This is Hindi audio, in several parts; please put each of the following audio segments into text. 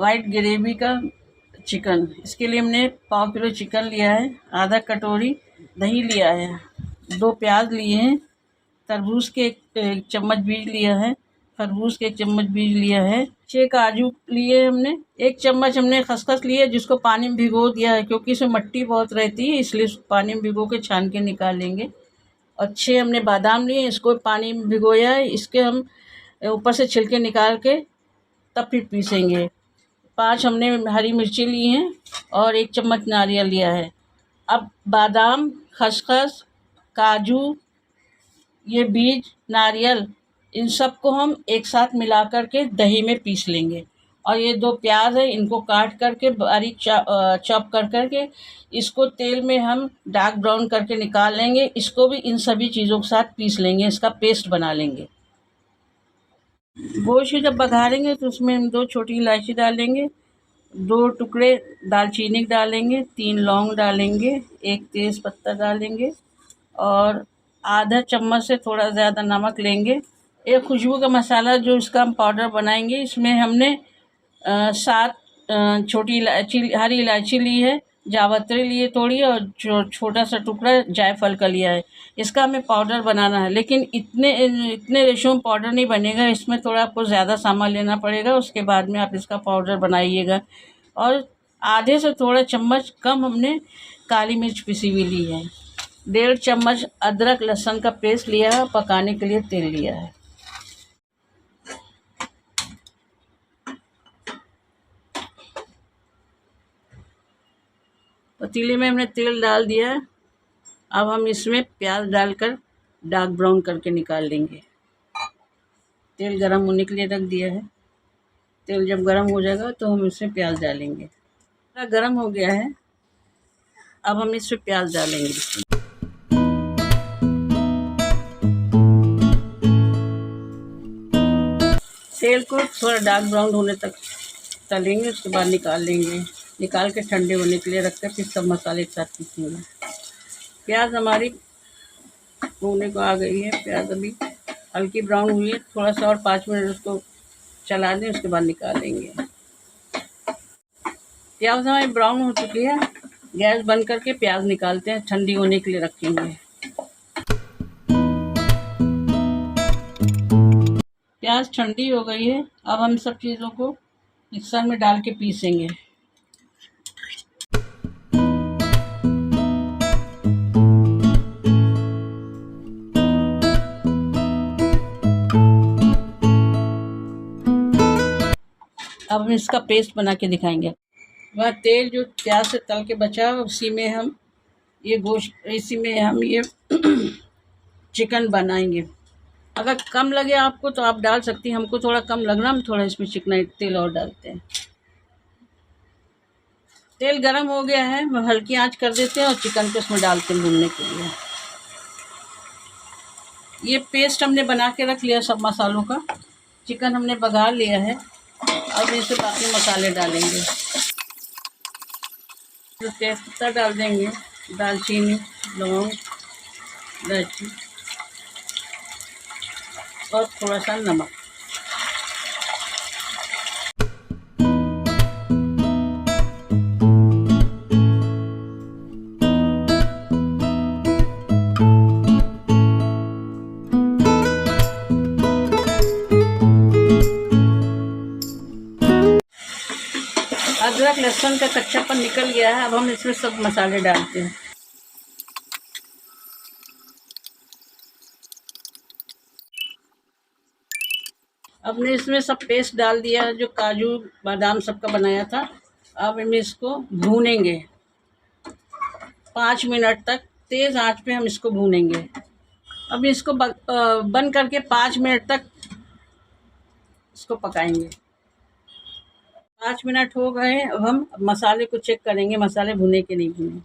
वाइट ग्रेवी का चिकन। इसके लिए हमने 1/4 किलो चिकन लिया है, आधा कटोरी दही लिया है, 2 प्याज लिए हैं, तरबूज के 1 चम्मच बीज लिया है, खरबूज के 1 चम्मच बीज लिया है, 6 काजू लिए हमने, 1 चम्मच हमने खसखस लिए जिसको पानी में भिगो दिया है क्योंकि इसमें मिट्टी बहुत रहती है, इसलिए पानी में भिगो के छान के निकालेंगे। और 6 हमने बादाम लिए, इसको पानी में भिगोया है, इसके हम ऊपर से छिलके निकाल के तब फिर पीसेंगे। 5 हमने हरी मिर्ची ली हैं और 1 चम्मच नारियल लिया है। अब बादाम, खसखस, काजू, ये बीज, नारियल, इन सब को हम एक साथ मिला कर के दही में पीस लेंगे। और ये 2 प्याज है, इनको काट करके बारीक चॉप कर करके इसको तेल में हम डार्क ब्राउन करके निकाल लेंगे। इसको भी इन सभी चीज़ों के साथ पीस लेंगे, इसका पेस्ट बना लेंगे। गोश्त जब बघारेंगे तो उसमें हम 2 छोटी इलायची डालेंगे, 2 टुकड़े दालचीनी डालेंगे, 3 लौंग डालेंगे, 1 तेज़ पत्ता डालेंगे और आधा चम्मच से थोड़ा ज़्यादा नमक लेंगे। एक खुशबू का मसाला जो इसका हम पाउडर बनाएंगे, इसमें हमने 7 छोटी इलायची, हरी इलायची ली है, जावित्री लिए थोड़ी और छोटा सा टुकड़ा जायफल का लिया है। इसका हमें पाउडर बनाना है, लेकिन इतने रेशो में पाउडर नहीं बनेगा, इसमें थोड़ा आपको ज़्यादा सामान लेना पड़ेगा। उसके बाद में आप इसका पाउडर बनाइएगा। और आधे से थोड़ा चम्मच कम हमने काली मिर्च पिसी हुई ली है, 1.5 चम्मच अदरक लहसुन का पेस्ट लिया है, पकाने के लिए तेल लिया है। पतीले में हमने तेल डाल दिया है। अब हम इसमें प्याज डालकर डार्क ब्राउन करके निकाल लेंगे। तेल गरम होने के लिए रख दिया है। तेल जब गरम हो जाएगा तो हम इसमें प्याज डालेंगे। गरम हो गया है, अब हम इसमें प्याज डालेंगे। तेल को थोड़ा डार्क ब्राउन होने तक तलेंगे, उसके बाद निकाल लेंगे। निकाल के ठंडे होने के लिए रखकर फिर सब मसाले एक साथ पीसेंगे। प्याज हमारी होने को आ गई है, प्याज अभी हल्की ब्राउन हुई है, थोड़ा सा और 5 मिनट उसको चला दें, उसके बाद निकाल लेंगे। प्याज हमारी ब्राउन हो चुकी है, गैस बंद करके प्याज निकालते हैं, ठंडी होने के लिए रखेंगे। प्याज ठंडी हो गई है, अब हम सब चीज़ों को मिक्सर में डाल के पीसेंगे। अब हम इसका पेस्ट बना के दिखाएंगे। वह तेल जो प्याज से तल के बचा है उसी में हम ये चिकन बनाएंगे। अगर कम लगे आपको तो आप डाल सकती हैं, हमको थोड़ा कम लग रहा, हम थोड़ा इसमें चिकना तेल और डालते हैं। तेल गरम हो गया है, हम हल्की आंच कर देते हैं और चिकन को इसमें डालते हैं भूनने के लिए। ये पेस्ट हमने बना के रख लिया सब मसालों का। चिकन हमने बघार लिया है, अब इसमें बाकी मसाले डालेंगे। तो तेज़पत्ता डाल देंगे, दालचीनी, लौंग, इलायची और थोड़ा सा नमक। अदरक लहसुन का कच्चापन निकल गया है, अब हम इसमें सब मसाले डालते हैं। अब हमने इसमें सब पेस्ट डाल दिया जो काजू बादाम सबका बनाया था। अब हम इसको भूनेंगे 5 मिनट तक, तेज़ आंच पे हम इसको भूनेंगे। अब इसको बंद करके 5 मिनट तक इसको पकाएंगे। 5 मिनट हो गए, अब हम मसाले को चेक करेंगे, मसाले भुने कि नहीं भुने।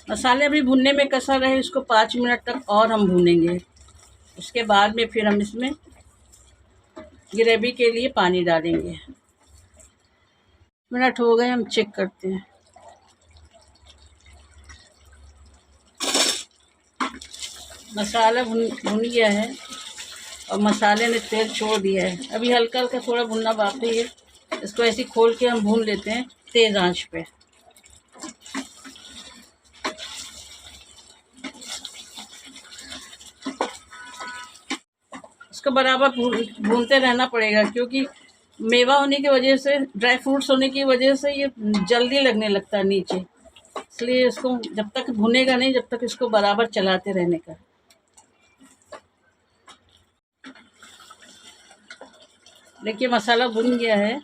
मसाले अभी भुनने में कसर रहे, इसको 5 मिनट तक और हम भूनेंगे। उसके बाद में फिर हम इसमें ग्रेवी के लिए पानी डालेंगे। मिनट हो गए, हम चेक करते हैं। मसाला भुन गया है और मसाले ने तेल छोड़ दिया है। अभी हल्का हल्का थोड़ा भुनना बाकी है। इसको ऐसे खोल के हम भून लेते हैं तेज़ आंच पे। इसको बराबर भूनते रहना पड़ेगा, क्योंकि मेवा होने की वजह से, ड्राई फ्रूट्स होने की वजह से ये जल्दी लगने लगता है नीचे। इसलिए इसको जब तक भुनेगा नहीं, जब तक इसको बराबर चलाते रहने का। देखिए मसाला भुन गया है,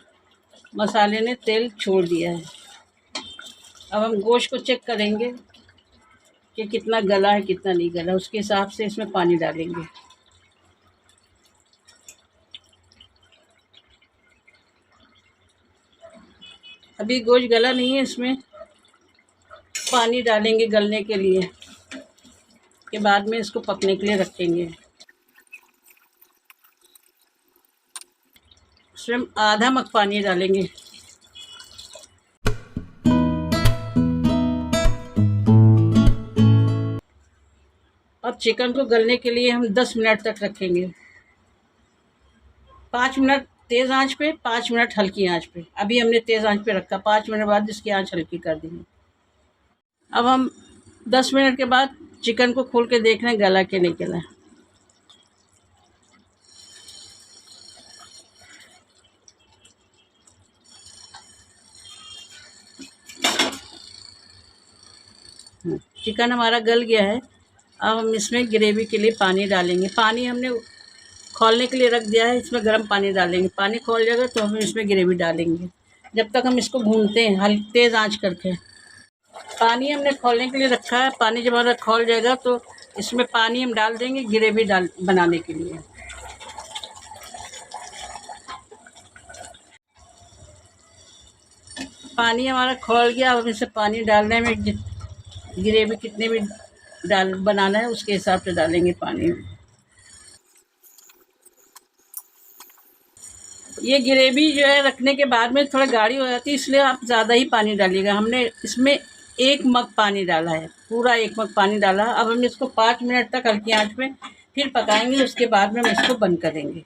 मसाले ने तेल छोड़ दिया है। अब हम गोश्त को चेक करेंगे कि कितना गला है कितना नहीं गला, उसके हिसाब से इसमें पानी डालेंगे। अभी गोश्त गला नहीं है, इसमें पानी डालेंगे गलने के लिए, के बाद में इसको पकने के लिए रखेंगे। इसमें आधा मग पानी डालेंगे। अब चिकन को गलने के लिए हम 10 मिनट तक रखेंगे। 5 मिनट तेज़ आंच पे, 5 मिनट हल्की आंच पे। अभी हमने तेज़ आंच पे रखा, 5 मिनट बाद इसकी आंच हल्की कर देंगे। अब हम 10 मिनट के बाद चिकन को खोल के देख रहे हैं गला के नहीं गला। चिकन हमारा गल गया है। अब हम इसमें ग्रेवी के लिए पानी डालेंगे। पानी हमने खौलने के लिए रख दिया है, इसमें गर्म पानी डालेंगे। पानी खौल जाएगा तो हम इसमें ग्रेवी डालेंगे। जब तक हम इसको भूनते हैं हल्की तेज़ आंच करके। पानी हमने खौलने के लिए रखा है। पानी जब हमारा खौल जाएगा तो इसमें पानी हम डाल देंगे ग्रेवी बनाने के लिए। पानी हमारा खौल गया। अब हम इसे पानी डालने में ग्रेवी कितने भी बनाना है उसके हिसाब से डालेंगे पानी। ये ग्रेवी जो है रखने के बाद में थोड़ा गाढ़ी हो जाती है, इसलिए आप ज़्यादा ही पानी डालिएगा। हमने इसमें 1 मग पानी डाला है, पूरा 1 मग पानी डाला। अब हम इसको 5 मिनट तक हल्की आंच पे फिर पकाएंगे। उसके बाद में हम इसको बंद करेंगे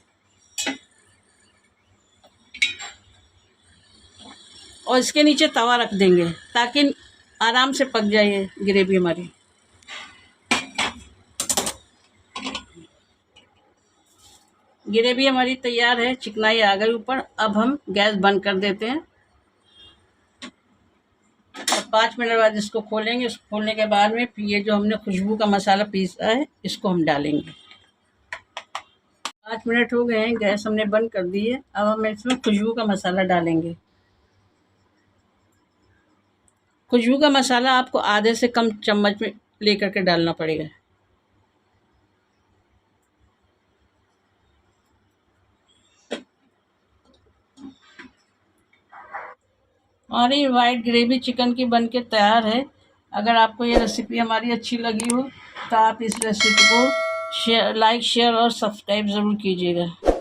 और इसके नीचे तवा रख देंगे ताकि आराम से पक जाए ग्रेवी हमारी। ग्रेवी हमारी तैयार है, चिकनाई आ गई ऊपर। अब हम गैस बंद कर देते हैं और 5 मिनट बाद इसको खोलेंगे। इसको खोलने के बाद में फिर ये जो हमने खुशबू का मसाला पीसा है इसको हम डालेंगे। 5 मिनट हो गए हैं, गैस हमने बंद कर दी है। अब हम इसमें खुशबू का मसाला डालेंगे। खुशबू का मसाला आपको आधे से कम चम्मच में लेकर के डालना पड़ेगा। और ये वाइट ग्रेवी चिकन की बनके तैयार है। अगर आपको ये रेसिपी हमारी अच्छी लगी हो तो आप इस रेसिपी को लाइक, शेयर और सब्सक्राइब ज़रूर कीजिएगा।